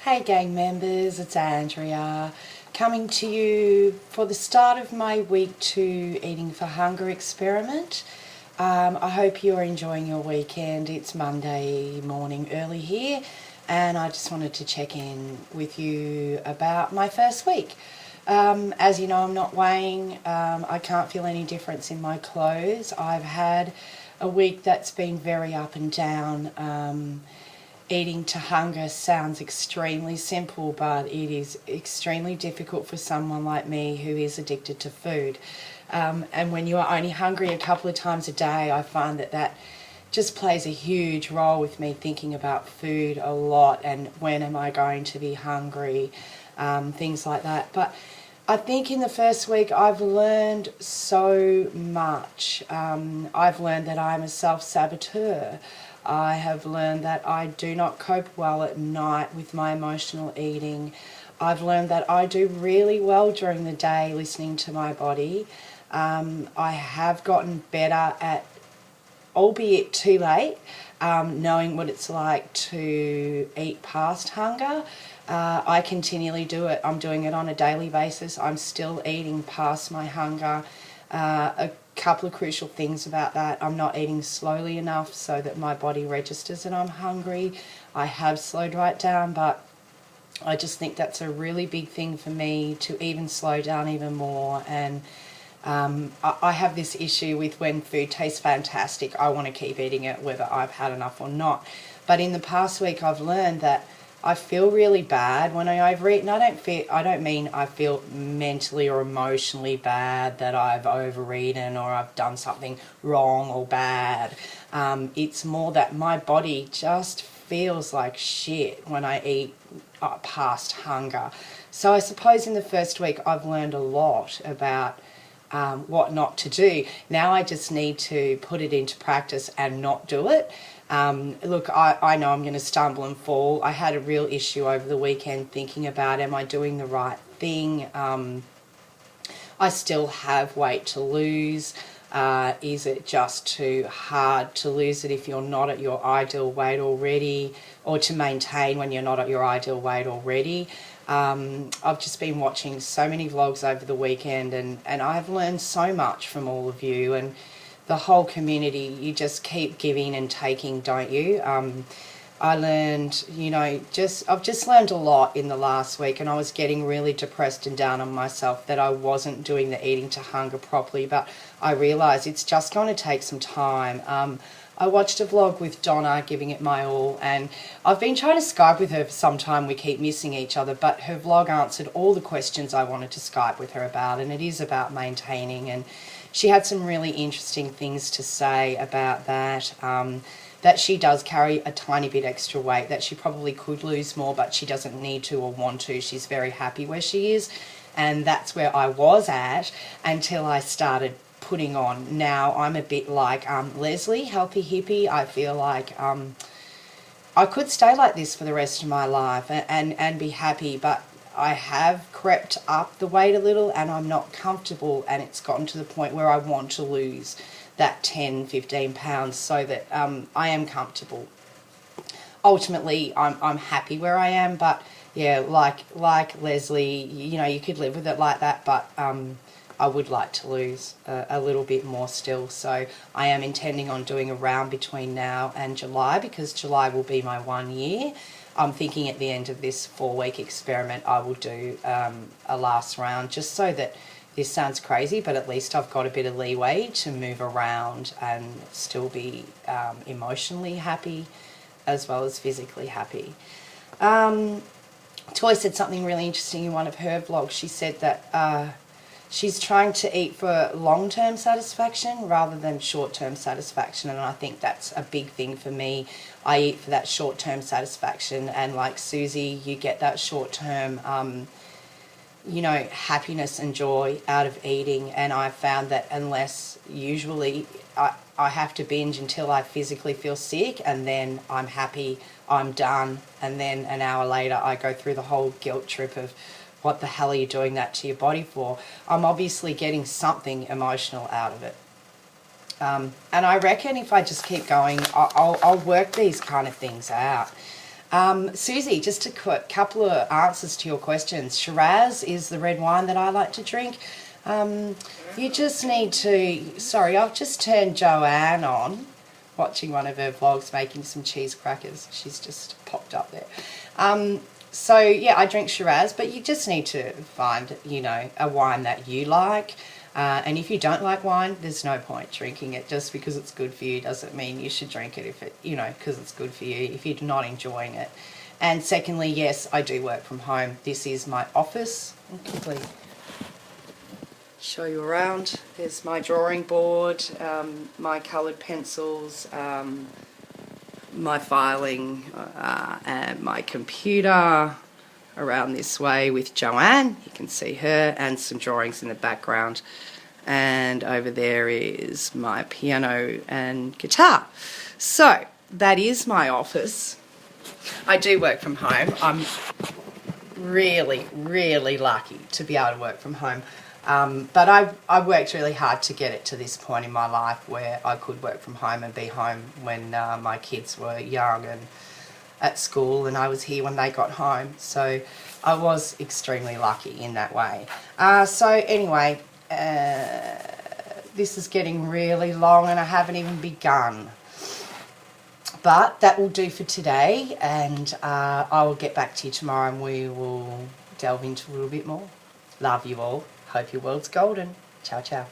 Hey gang members, it's Andrea coming to you for the start of my week 2 Eating for Hunger experiment. I hope you're enjoying your weekend. It's Monday morning early here and I just wanted to check in with you about my first week. As you know, I'm not weighing. I can't feel any difference in my clothes. I've had a week that's been very up and down. Eating to hunger sounds extremely simple, but it is extremely difficult for someone like me who is addicted to food. And when you are only hungry a couple of times a day, I find that just plays a huge role with me thinking about food a lot and when am I going to be hungry, things like that. But I think in the first week I've learned so much. I've learned that I'm a self-saboteur. I have learned that I do not cope well at night with my emotional eating. I've learned that I do really well during the day listening to my body. I have gotten better at, albeit too late, knowing what it's like to eat past hunger. I continually do it. I'm doing it on a daily basis. I'm still eating past my hunger. A couple of crucial things about that: I'm not eating slowly enough so that my body registers that I'm hungry. I have slowed right down, but I just think that's a really big thing for me, to even slow down even more. And I have this issue with when food tastes fantastic, I want to keep eating it whether I've had enough or not. But in the past week I've learned that I feel really bad when I overeat, and I don't mean I feel mentally or emotionally bad that I've overeaten or I've done something wrong or bad. It's more that my body just feels like shit when I eat past hunger. So I suppose in the first week I've learned a lot about what not to do. Now I just need to put it into practice and not do it. Look, I know I'm going to stumble and fall. I had a real issue over the weekend thinking about, am I doing the right thing? I still have weight to lose. Is it just too hard to lose it if you're not at your ideal weight already, or to maintain when you're not at your ideal weight already? I've just been watching so many vlogs over the weekend and I've learned so much from all of you and the whole community. You just keep giving and taking, don't you? I learned, I've just learned a lot in the last week, and I was getting really depressed and down on myself that I wasn't doing the eating to hunger properly, but I realised it's just going to take some time. I watched a vlog with Donna, Giving It My All, and I've been trying to Skype with her for some time. We keep missing each other, but her vlog answered all the questions I wanted to Skype with her about, and it is about maintaining. And she had some really interesting things to say about that, that she does carry a tiny bit extra weight, that she probably could lose more, but she doesn't need to or want to. She's very happy where she is, and that's where I was at until I started putting on. Now I'm a bit like Leslie, healthy hippie. I feel like I could stay like this for the rest of my life and be happy, but I have crept up the weight a little and I'm not comfortable, and it's gotten to the point where I want to lose that 10-15 pounds so that I am comfortable. Ultimately I'm happy where I am, but yeah, like Leslie, you could live with it like that, but I would like to lose a little bit more still. So I am intending on doing a round between now and July, because July will be my 1 year. I'm thinking at the end of this 4-week experiment I will do a last round, just so that, this sounds crazy, but at least I've got a bit of leeway to move around and still be emotionally happy as well as physically happy. Toy said something really interesting in one of her vlogs. She said that she's trying to eat for long-term satisfaction rather than short-term satisfaction, and I think that's a big thing for me. I eat for that short-term satisfaction, and like Susie, you get that short-term happiness and joy out of eating. And I found that unless usually I have to binge until I physically feel sick, and then I'm happy, I'm done, and then an hour later I go through the whole guilt trip of, what the hell are you doing that to your body for? I'm obviously getting something emotional out of it. And I reckon if I just keep going, I'll work these kind of things out. Susie, just a quick couple of answers to your questions. Shiraz is the red wine that I like to drink. You just need to... Sorry, I've just turned Joanne on, watching one of her vlogs making some cheese crackers. She's just popped up there. So, yeah, I drink Shiraz, but you just need to find, you know, a wine that you like. And if you don't like wine, there's no point drinking it. Just because it's good for you doesn't mean you should drink it if it, you know, because it's good for you, if you're not enjoying it. And secondly, yes, I do work from home. This is my office. I'll quickly show you around. There's my drawing board, my coloured pencils, my filing, and my computer around this way with Joanne. You can see her, and some drawings in the background. And over there is my piano and guitar. So that is my office. I do work from home. I'm really, really lucky to be able to work from home. But I worked really hard to get it to this point in my life where I could work from home and be home when my kids were young and at school, and I was here when they got home. So I was extremely lucky in that way. So anyway, this is getting really long and I haven't even begun. But that will do for today, and I will get back to you tomorrow and we will delve into a little bit more. Love you all. Hope your world's golden. Ciao, ciao.